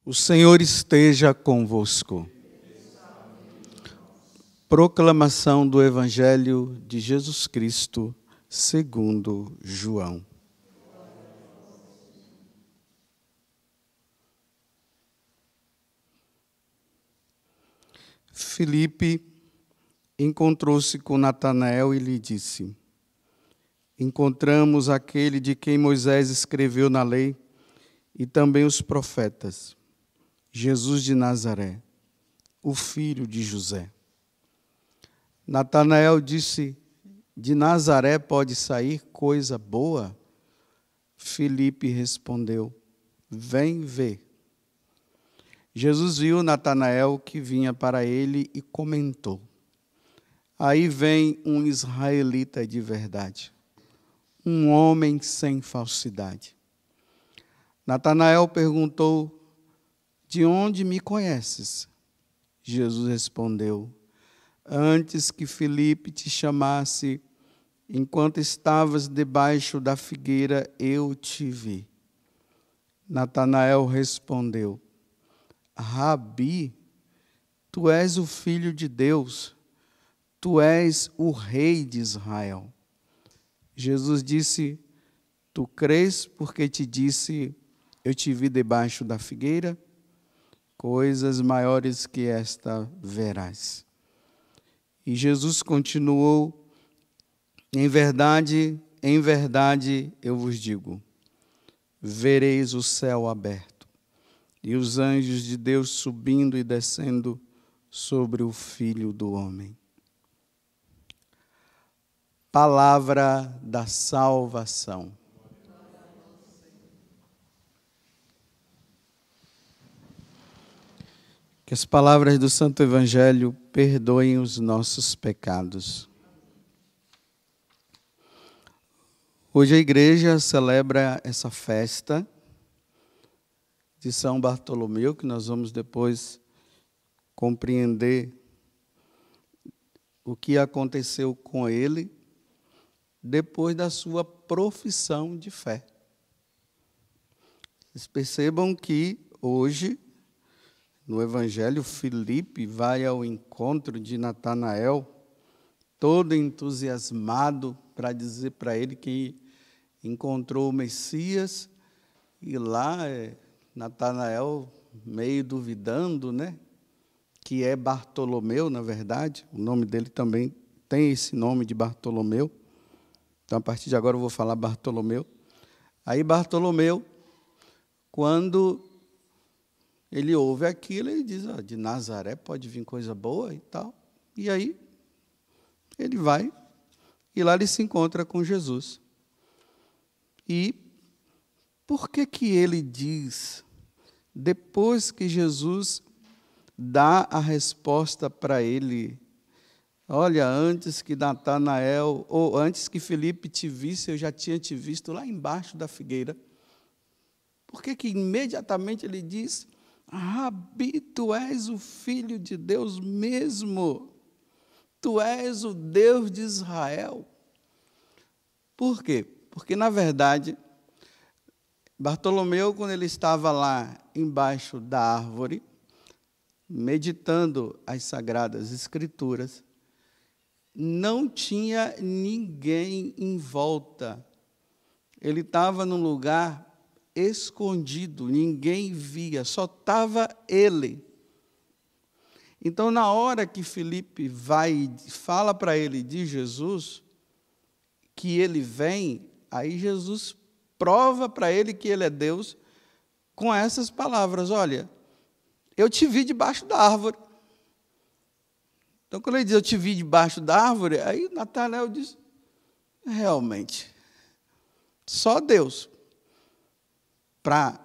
O Senhor esteja convosco. Proclamação do Evangelho de Jesus Cristo, segundo João. Filipe encontrou-se com Natanael e lhe disse: Encontramos aquele de quem Moisés escreveu na lei e também os profetas, Jesus de Nazaré, o filho de José. Natanael disse: De Nazaré pode sair coisa boa? Filipe respondeu: Vem ver. Jesus viu Natanael que vinha para ele e comentou: Aí vem um israelita de verdade, um homem sem falsidade. Natanael perguntou: De onde me conheces? Jesus respondeu: Antes que Filipe te chamasse, enquanto estavas debaixo da figueira, eu te vi. Natanael respondeu: Rabi, tu és o Filho de Deus, tu és o Rei de Israel. Jesus disse: Tu crês porque te disse, eu te vi debaixo da figueira? Coisas maiores que esta verás. E Jesus continuou: em verdade, eu vos digo, vereis o céu aberto e os anjos de Deus subindo e descendo sobre o Filho do Homem. Palavra da salvação. Que as palavras do Santo Evangelho perdoem os nossos pecados. Hoje a igreja celebra essa festa de São Bartolomeu, que nós vamos depois compreender o que aconteceu com ele depois da sua profissão de fé. Vocês percebam que hoje, no Evangelho, Filipe vai ao encontro de Natanael, todo entusiasmado para dizer para ele que encontrou o Messias, e lá Natanael meio duvidando, né? Que é Bartolomeu, na verdade, o nome dele também tem esse nome de Bartolomeu, então a partir de agora eu vou falar Bartolomeu. Aí Bartolomeu, quando ele ouve aquilo, ele diz: de Nazaré pode vir coisa boa e tal. E aí, ele vai, e lá ele se encontra com Jesus. E por que ele diz, depois que Jesus dá a resposta para ele, olha, antes que Natanael, ou antes que Filipe te visse, eu já tinha te visto lá embaixo da figueira. Por que imediatamente ele diz: Rabi, tu és o Filho de Deus mesmo, tu és o Deus de Israel? Por quê? Porque, na verdade, Bartolomeu, quando ele estava lá embaixo da árvore, meditando as Sagradas Escrituras, não tinha ninguém em volta. Ele estava num lugar escondido, ninguém via, só estava ele. Então, na hora que Filipe vai e fala para ele de Jesus, que ele vem, aí Jesus prova para ele que ele é Deus com essas palavras: olha, eu te vi debaixo da árvore. Então, quando ele diz eu te vi debaixo da árvore, aí Natanael diz: realmente, só Deus. Para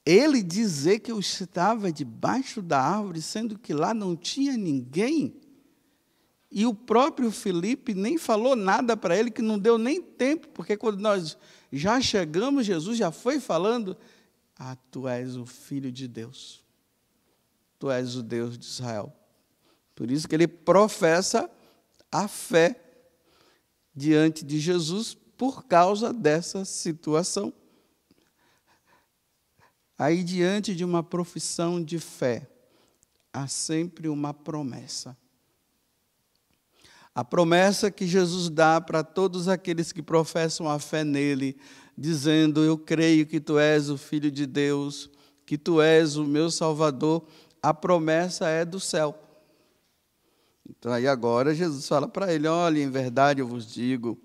ele dizer que eu estava debaixo da árvore, sendo que lá não tinha ninguém, e o próprio Filipe nem falou nada para ele, que não deu nem tempo, porque quando nós já chegamos, Jesus já foi falando: tu és o Filho de Deus, tu és o Deus de Israel. Por isso que ele professa a fé diante de Jesus por causa dessa situação. Aí, diante de uma profissão de fé, há sempre uma promessa. A promessa que Jesus dá para todos aqueles que professam a fé nele, dizendo: eu creio que tu és o Filho de Deus, que tu és o meu Salvador, a promessa é do céu. Então, aí agora Jesus fala para ele: olha, em verdade eu vos digo,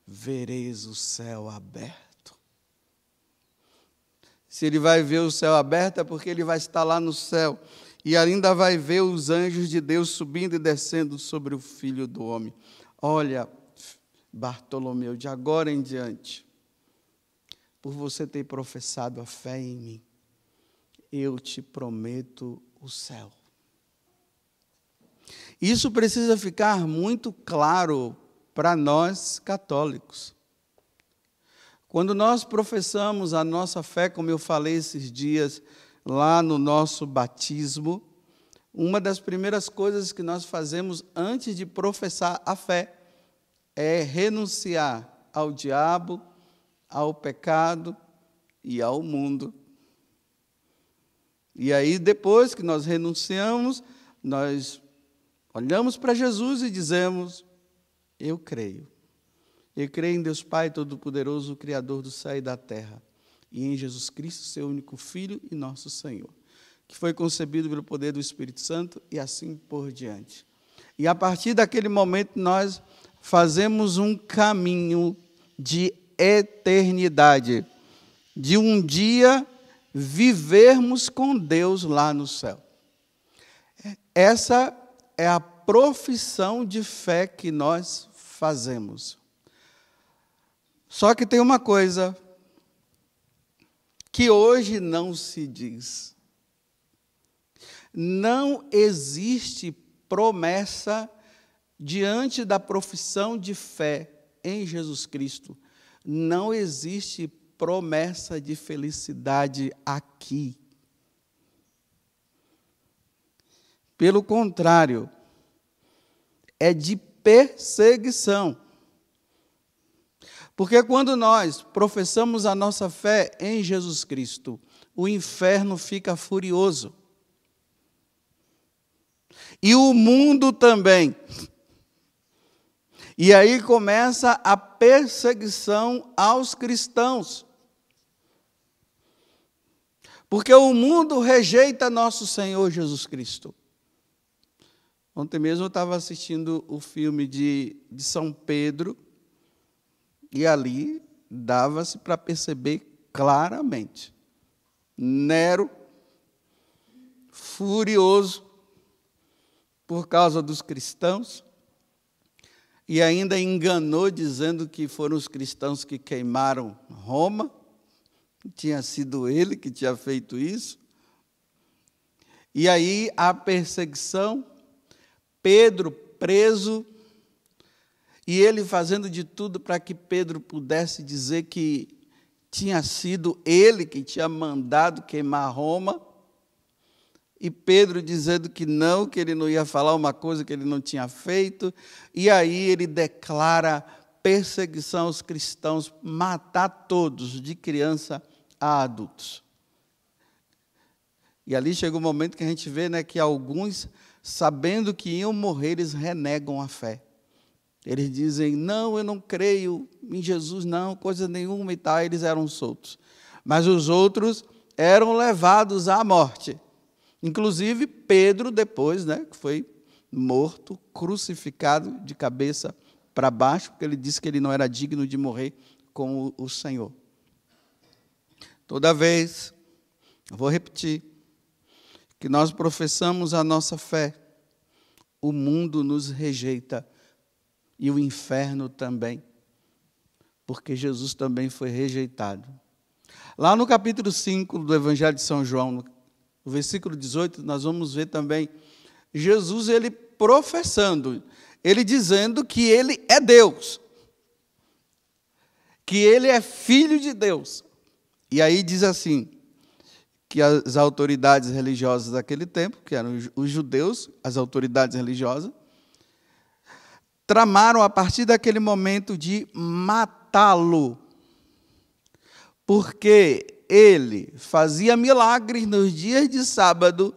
vereis o céu aberto. Se ele vai ver o céu aberto, é porque ele vai estar lá no céu. E ainda vai ver os anjos de Deus subindo e descendo sobre o Filho do Homem. Olha, Bartolomeu, de agora em diante, por você ter professado a fé em mim, eu te prometo o céu. Isso precisa ficar muito claro para nós católicos. Quando nós professamos a nossa fé, como eu falei esses dias, lá no nosso batismo, uma das primeiras coisas que nós fazemos antes de professar a fé é renunciar ao diabo, ao pecado e ao mundo. E aí, depois que nós renunciamos, nós olhamos para Jesus e dizemos: eu creio. Eu creio em Deus Pai Todo-Poderoso, o Criador do céu e da terra, e em Jesus Cristo, seu único Filho e nosso Senhor, que foi concebido pelo poder do Espírito Santo e assim por diante. E a partir daquele momento nós fazemos um caminho de eternidade, de um dia vivermos com Deus lá no céu. Essa é a profissão de fé que nós fazemos. Só que tem uma coisa que hoje não se diz. Não existe promessa diante da profissão de fé em Jesus Cristo. Não existe promessa de felicidade aqui. Pelo contrário, é de perseguição. Porque quando nós professamos a nossa fé em Jesus Cristo, o inferno fica furioso. E o mundo também. E aí começa a perseguição aos cristãos. Porque o mundo rejeita nosso Senhor Jesus Cristo. Ontem mesmo eu estava assistindo o filme de São Pedro, e ali dava-se para perceber claramente. Nero, furioso por causa dos cristãos, e ainda enganou dizendo que foram os cristãos que queimaram Roma, tinha sido ele que tinha feito isso. E aí a perseguição, Pedro preso, e ele fazendo de tudo para que Pedro pudesse dizer que tinha sido ele que tinha mandado queimar Roma, e Pedro dizendo que ele não ia falar uma coisa que ele não tinha feito, e aí ele declara perseguição aos cristãos, matar todos, de criança a adultos. E ali chega um momento que a gente vê, que alguns, sabendo que iam morrer, eles renegam a fé. Eles dizem: não, eu não creio em Jesus, não, coisa nenhuma e tal. Eles eram soltos. Mas os outros eram levados à morte. Inclusive Pedro, depois, que foi morto, crucificado de cabeça para baixo, porque ele disse que ele não era digno de morrer com o Senhor. Toda vez, eu vou repetir, que nós professamos a nossa fé, o mundo nos rejeita. E o inferno também, porque Jesus também foi rejeitado. Lá no capítulo 5 do Evangelho de São João, no versículo 18, nós vamos ver também Jesus, ele professando, ele dizendo que ele é Deus, que ele é filho de Deus. E aí diz assim, que as autoridades religiosas daquele tempo, que eram os judeus, as autoridades religiosas, tramaram a partir daquele momento de matá-lo, porque ele fazia milagres nos dias de sábado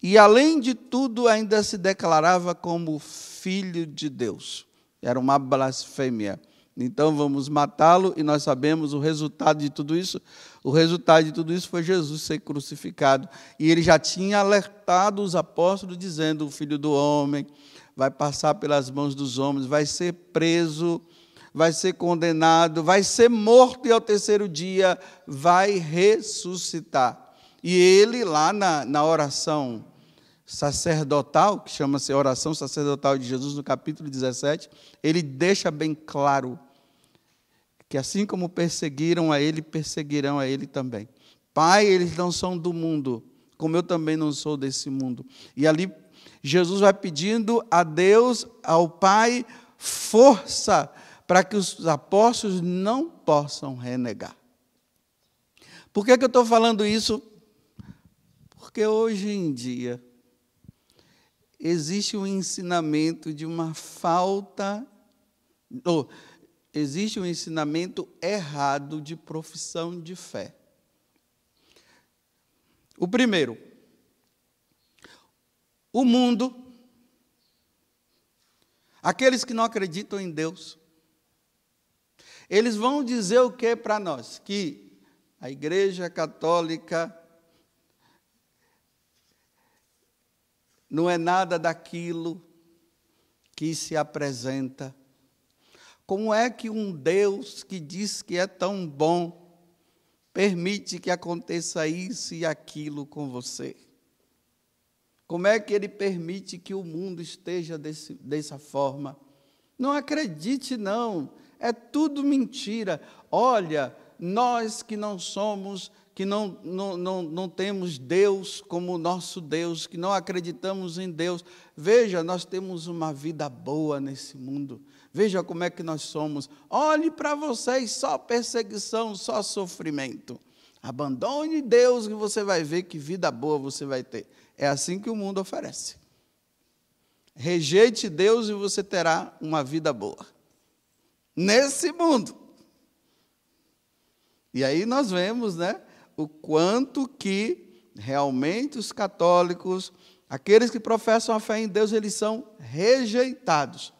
e, além de tudo, ainda se declarava como filho de Deus. Era uma blasfêmia. Então, vamos matá-lo, e nós sabemos o resultado de tudo isso. O resultado de tudo isso foi Jesus ser crucificado. E ele já tinha alertado os apóstolos, dizendo: o Filho do Homem vai passar pelas mãos dos homens, vai ser preso, vai ser condenado, vai ser morto, e ao terceiro dia vai ressuscitar. E ele, lá na oração sacerdotal, que chama-se Oração Sacerdotal de Jesus, no capítulo 17, ele deixa bem claro que assim como perseguiram a ele, perseguirão a ele também. Pai, eles não são do mundo, como eu também não sou desse mundo. E ali Jesus vai pedindo a Deus, ao Pai, força para que os apóstolos não possam renegar. Por que eu estou falando isso? Porque hoje em dia existe um ensinamento de uma falta, existe um ensinamento errado de profissão de fé. O primeiro, o mundo, aqueles que não acreditam em Deus, eles vão dizer o que para nós? Que a Igreja Católica não é nada daquilo que se apresenta. Como é que um Deus que diz que é tão bom permite que aconteça isso e aquilo com você? Como é que Ele permite que o mundo esteja dessa forma? Não acredite, não. É tudo mentira. Olha, nós que não somos, que não temos Deus como nosso Deus, que não acreditamos em Deus, veja, nós temos uma vida boa nesse mundo. Veja como é que nós somos. Olhe para vocês, só perseguição, só sofrimento. Abandone Deus e você vai ver que vida boa você vai ter. É assim que o mundo oferece. Rejeite Deus e você terá uma vida boa. Nesse mundo. E aí nós vemos, né, o quanto que realmente os católicos, aqueles que professam a fé em Deus, eles são rejeitados.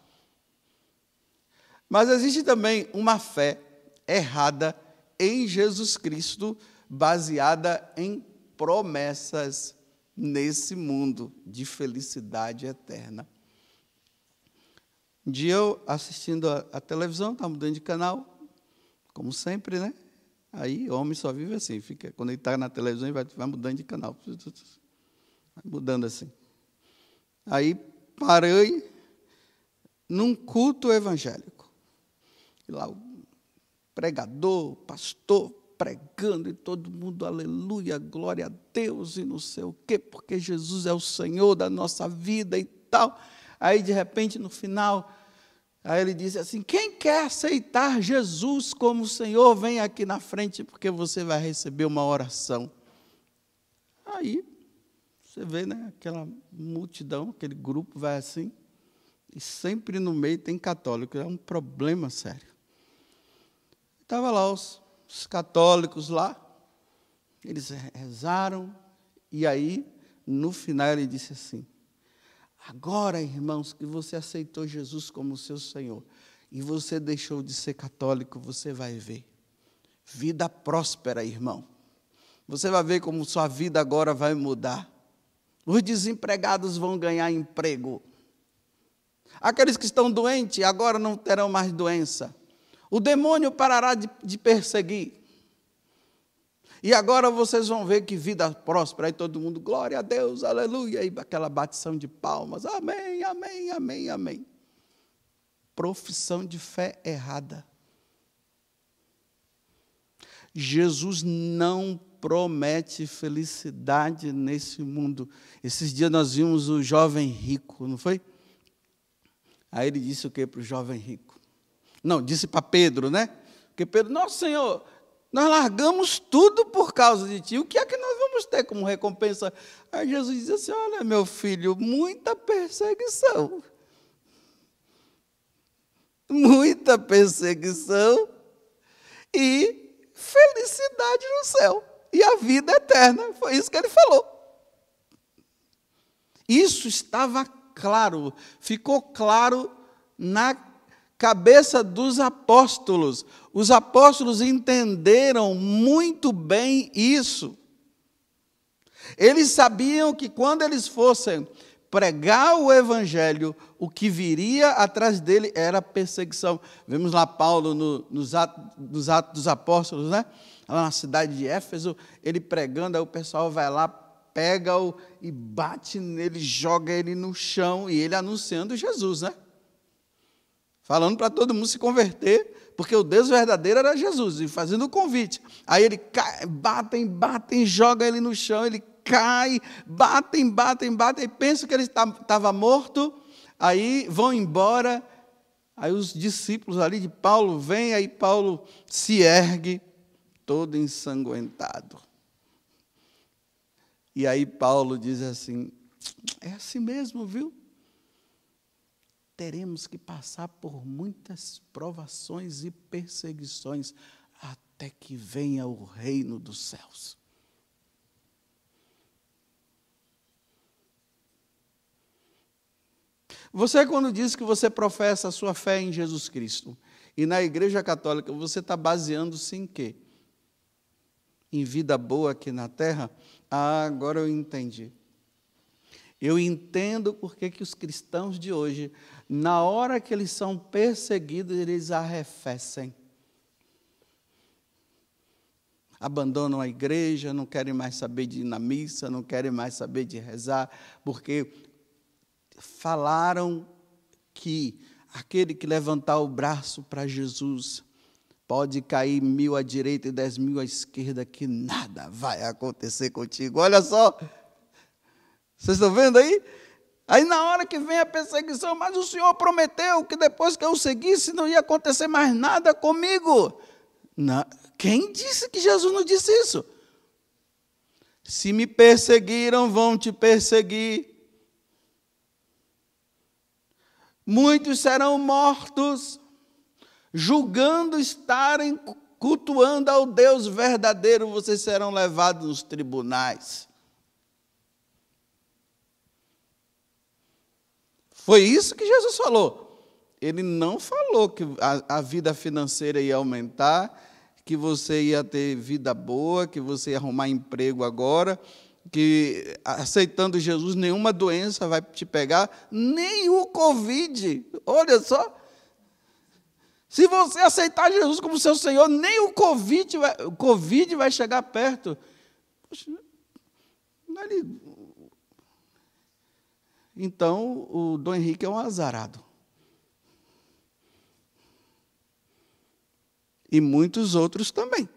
Mas existe também uma fé errada em Jesus Cristo, baseada em promessas nesse mundo de felicidade eterna. Um dia eu, assistindo a televisão, estava mudando de canal, como sempre, né? Aí, homem só vive assim, fica, quando ele está na televisão, ele vai mudando de canal. Vai mudando assim. Aí, parei num culto evangélico. E lá, o pregador, o pastor, pregando, e todo mundo, aleluia, glória a Deus, e não sei o quê, porque Jesus é o Senhor da nossa vida e tal. Aí, de repente, no final, aí ele disse assim: quem quer aceitar Jesus como Senhor, vem aqui na frente, porque você vai receber uma oração. Aí, você vê, né, aquela multidão, aquele grupo vai assim, e sempre no meio tem católico, é um problema sério. Estavam lá os católicos lá, eles rezaram, e aí, no final, ele disse assim: agora, irmãos, que você aceitou Jesus como seu Senhor, e você deixou de ser católico, você vai ver vida próspera, irmão. Você vai ver como sua vida agora vai mudar. Os desempregados vão ganhar emprego. Aqueles que estão doentes agora não terão mais doença. O demônio parará de perseguir. E agora vocês vão ver que vida próspera. Aí todo mundo, glória a Deus, aleluia. E aquela batição de palmas, amém, amém, amém, amém. Profissão de fé errada. Jesus não promete felicidade nesse mundo. Esses dias nós vimos o jovem rico, não foi? Aí ele disse o que para o jovem rico? Não, disse para Pedro, né? Porque Pedro, nosso Senhor, nós largamos tudo por causa de ti. O que é que nós vamos ter como recompensa? Aí Jesus diz assim: olha, meu filho, muita perseguição. Muita perseguição e felicidade cidade no céu e a vida eterna. Foi isso que ele falou. Isso estava claro, ficou claro na cabeça dos apóstolos. Os apóstolos entenderam muito bem isso. Eles sabiam que quando eles fossem pregar o evangelho, o que viria atrás dele era perseguição. Vemos lá Paulo nos Atos dos Apóstolos, né? Lá na cidade de Éfeso, ele pregando, aí o pessoal vai lá, pega-o e bate nele, joga ele no chão, e ele anunciando Jesus, né? Falando para todo mundo se converter, porque o Deus verdadeiro era Jesus, e fazendo o convite. Aí ele cai, batem, joga ele no chão, ele cai, batem, e pensam que ele estava morto, aí vão embora, aí os discípulos ali de Paulo vêm, aí Paulo se ergue, todo ensanguentado. E aí Paulo diz assim, é assim mesmo, viu? Teremos que passar por muitas provações e perseguições até que venha o reino dos céus. Você, quando diz que você professa a sua fé em Jesus Cristo, e na Igreja Católica, você está baseando-se em quê? Em vida boa aqui na terra? Ah, agora eu entendi. Eu entendo porque que os cristãos de hoje, na hora que eles são perseguidos, eles arrefecem. Abandonam a igreja, não querem mais saber de ir na missa, não querem mais saber de rezar, porque falaram que aquele que levantar o braço para Jesus pode cair 1000 à direita e 10.000 à esquerda, que nada vai acontecer contigo. Olha só, vocês estão vendo aí? Aí na hora que vem a perseguição, mas o Senhor prometeu que depois que eu seguisse não ia acontecer mais nada comigo. Não. Quem disse que Jesus não disse isso? Se me perseguiram, vão te perseguir. Muitos serão mortos, julgando estarem cultuando ao Deus verdadeiro, vocês serão levados nos tribunais. Foi isso que Jesus falou. Ele não falou que a vida financeira ia aumentar, que você ia ter vida boa, que você ia arrumar emprego agora, que aceitando Jesus nenhuma doença vai te pegar, nem o Covid. Olha só. Se você aceitar Jesus como seu Senhor, nem o Covid vai chegar perto. Poxa, então, o Dom Henrique é um azarado. E muitos outros também.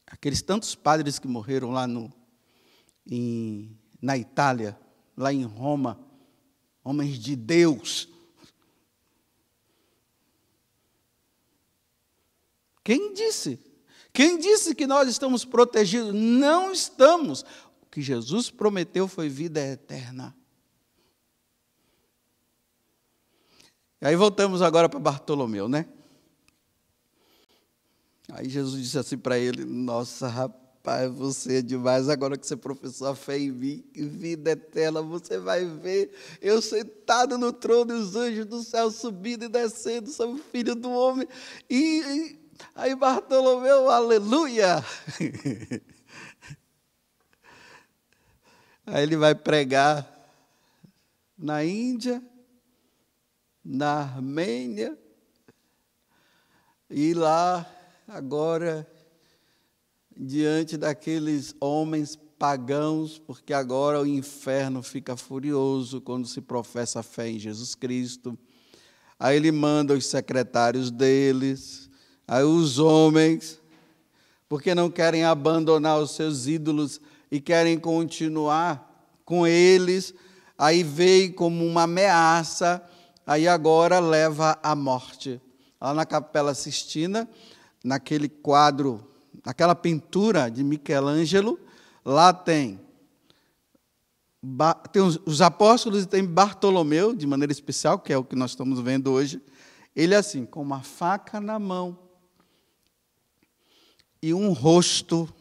Aqueles tantos padres que morreram lá na Itália, lá em Roma, homens de Deus. Quem disse? Quem disse que nós estamos protegidos? Não estamos. O que Jesus prometeu foi vida eterna. E aí voltamos agora para Bartolomeu, né? Aí Jesus disse assim para ele, nossa, rapaz, você é demais, agora que você professou a fé em mim, vida eterna, você vai ver eu sentado no trono e os anjos do céu subindo e descendo sobre o Filho do Homem. Aí Bartolomeu, aleluia! Aí ele vai pregar na Índia, na Armênia, e lá, agora, diante daqueles homens pagãos, porque agora o inferno fica furioso quando se professa a fé em Jesus Cristo. Aí ele manda os secretários deles, aí os homens, porque não querem abandonar os seus ídolos e querem continuar com eles, aí veio como uma ameaça, aí agora leva à morte. Lá na Capela Sistina, naquele quadro, naquela pintura de Michelangelo, lá tem os apóstolos e tem Bartolomeu, de maneira especial, que é o que nós estamos vendo hoje. Ele assim, com uma faca na mão, e um rosto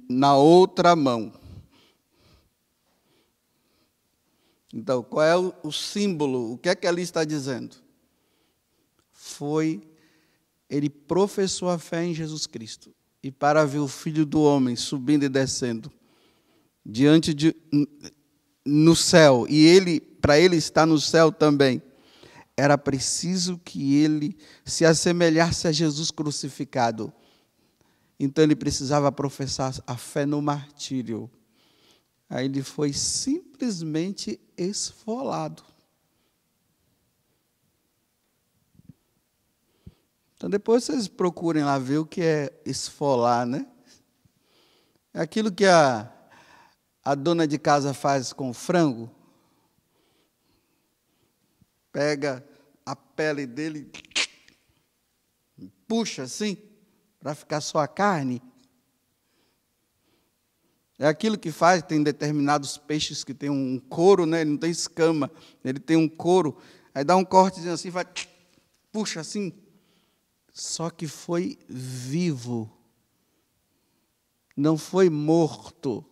na outra mão. Então, qual é o símbolo? O que é que ali está dizendo? Ele professou a fé em Jesus Cristo. E para ver o Filho do Homem subindo e descendo no céu, e para ele estar no céu também, era preciso que ele se assemelhasse a Jesus crucificado. Então ele precisava professar a fé no martírio. Aí ele foi simplesmente esfolado. Então depois vocês procurem lá ver o que é esfolar, né? É aquilo que a dona de casa faz com o frango. Pega a pele dele, puxa assim, para ficar só a carne. É aquilo que faz, tem determinados peixes que tem um couro, né? Ele não tem escama, ele tem um couro. Aí dá um cortezinho assim, vai, puxa assim. Só que foi vivo, não foi morto.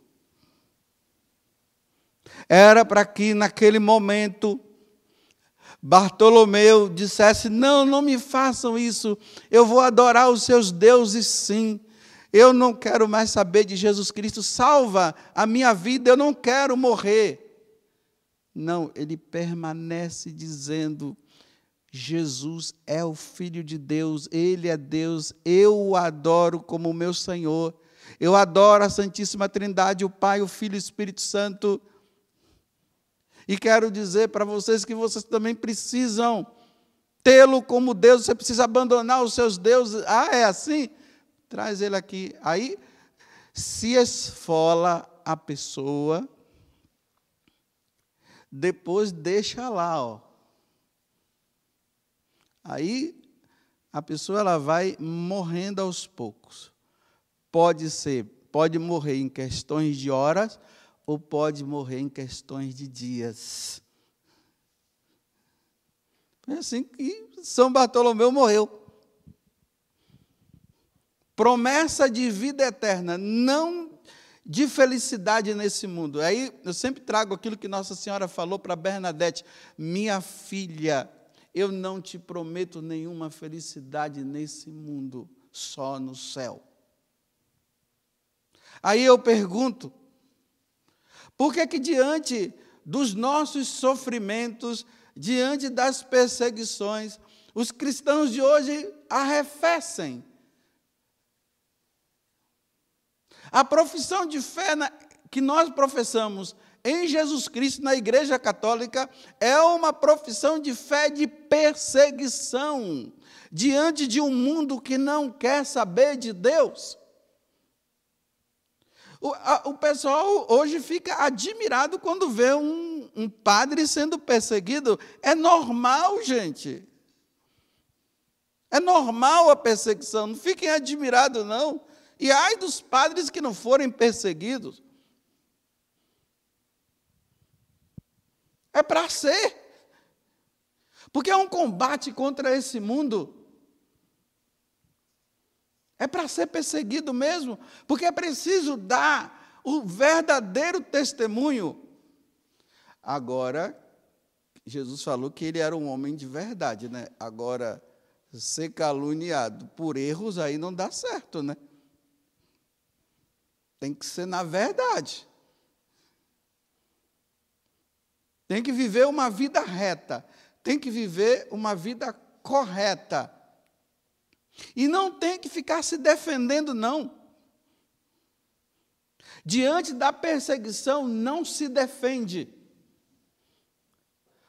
Era para que naquele momento Bartolomeu dissesse: não me façam isso, eu vou adorar os seus deuses sim. Eu não quero mais saber de Jesus Cristo, salva a minha vida, eu não quero morrer. Não, ele permanece dizendo: Jesus é o Filho de Deus, Ele é Deus, eu o adoro como meu Senhor. Eu adoro a Santíssima Trindade, o Pai, o Filho e o Espírito Santo. E quero dizer para vocês que vocês também precisam tê-lo como Deus, você precisa abandonar os seus deuses. Ah, é assim? Traz ele aqui. Aí se esfola a pessoa, depois deixa lá, ó. Aí a pessoa ela vai morrendo aos poucos. Pode morrer em questões de horas ou pode morrer em questões de dias. É assim que São Bartolomeu morreu. Promessa de vida eterna, não de felicidade nesse mundo. Aí eu sempre trago aquilo que Nossa Senhora falou para Bernadette: minha filha, eu não te prometo nenhuma felicidade nesse mundo, só no céu. Aí eu pergunto, por que que diante dos nossos sofrimentos, diante das perseguições, os cristãos de hoje arrefecem? A profissão de fé que nós professamos em Jesus Cristo, na Igreja Católica, é uma profissão de fé de perseguição, diante de um mundo que não quer saber de Deus. O pessoal hoje fica admirado quando vê um padre sendo perseguido. É normal, gente. É normal a perseguição, não fiquem admirados, não. E ai dos padres que não forem perseguidos. É para ser. Porque é um combate contra esse mundo. É para ser perseguido mesmo. Porque é preciso dar o verdadeiro testemunho. Agora, Jesus falou que ele era um homem de verdade, né? Agora, ser caluniado por erros aí não dá certo, né? Tem que ser na verdade. Tem que viver uma vida reta. Tem que viver uma vida correta. E não tem que ficar se defendendo, não. Diante da perseguição, não se defende.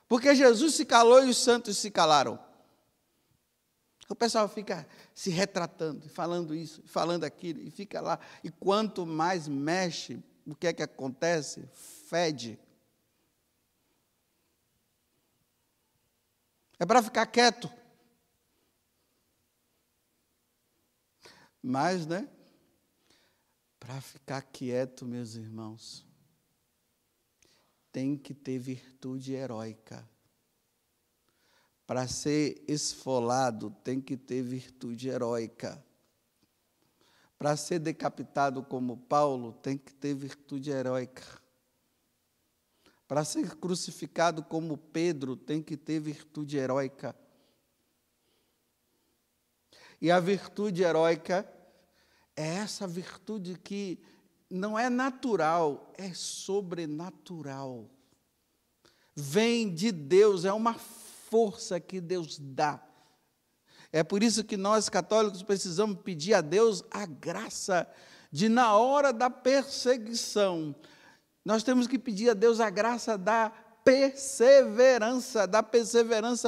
Porque Jesus se calou e os santos se calaram. O pessoal fica se retratando, falando isso, falando aquilo, e fica lá. E quanto mais mexe, o que é que acontece? Fede. É para ficar quieto. Mas, né? Para ficar quieto, meus irmãos, tem que ter virtude heróica. Para ser esfolado, tem que ter virtude heróica. Para ser decapitado como Paulo, tem que ter virtude heróica. Para ser crucificado como Pedro, tem que ter virtude heróica. E a virtude heróica é essa virtude que não é natural, é sobrenatural. Vem de Deus, é uma força que Deus dá. É por isso que nós, católicos, precisamos pedir a Deus a graça de, na hora da perseguição, nós temos que pedir a Deus a graça da perseverança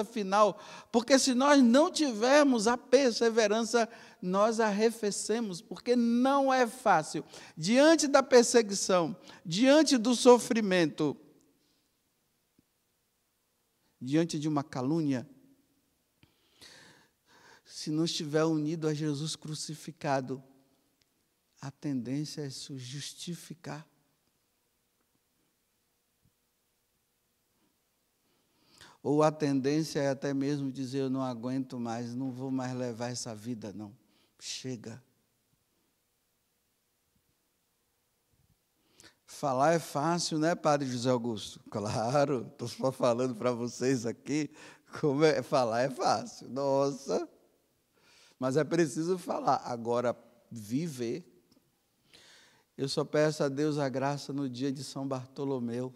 final, porque se nós não tivermos a perseverança, nós arrefecemos, porque não é fácil. Diante da perseguição, diante do sofrimento, diante de uma calúnia, se não estiver unido a Jesus crucificado, a tendência é se justificar. Ou a tendência é até mesmo dizer, eu não aguento mais, não vou mais levar essa vida, não. Chega. Falar é fácil, né, Padre José Augusto? Claro, estou só falando para vocês aqui, falar é fácil. Nossa, mas é preciso falar. Agora, viver. Eu só peço a Deus a graça no dia de São Bartolomeu,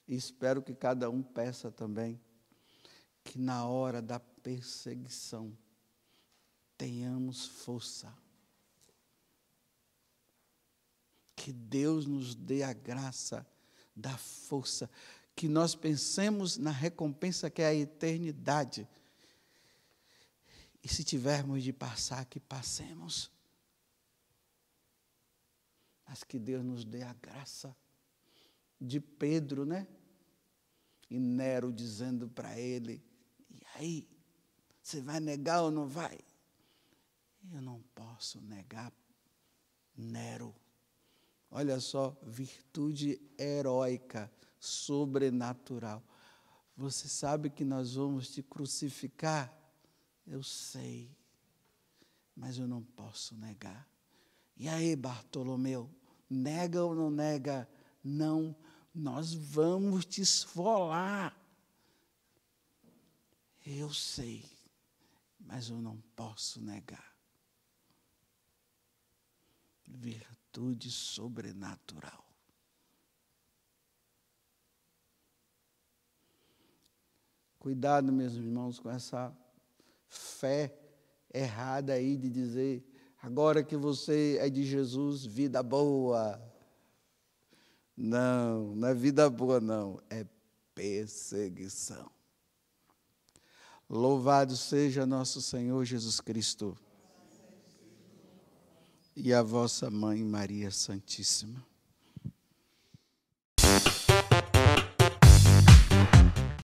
e espero que cada um peça também, que na hora da perseguição tenhamos força. Que Deus nos dê a graça da força, que nós pensemos na recompensa que é a eternidade. E se tivermos de passar, que passemos. Mas que Deus nos dê a graça de Pedro, né? E Nero dizendo para ele, e aí, você vai negar ou não vai? Eu não posso negar, Nero. Olha só, virtude heróica, sobrenatural. Você sabe que nós vamos te crucificar? Eu sei, mas eu não posso negar. E aí, Bartolomeu, nega ou não nega? Não, nós vamos te esfolar. Eu sei, mas eu não posso negar. Virtude sobrenatural. Cuidado, meus irmãos, com essa fé errada aí de dizer, agora que você é de Jesus, vida boa. Não, não é vida boa, não, é perseguição. Louvado seja nosso Senhor Jesus Cristo e a vossa Mãe Maria Santíssima.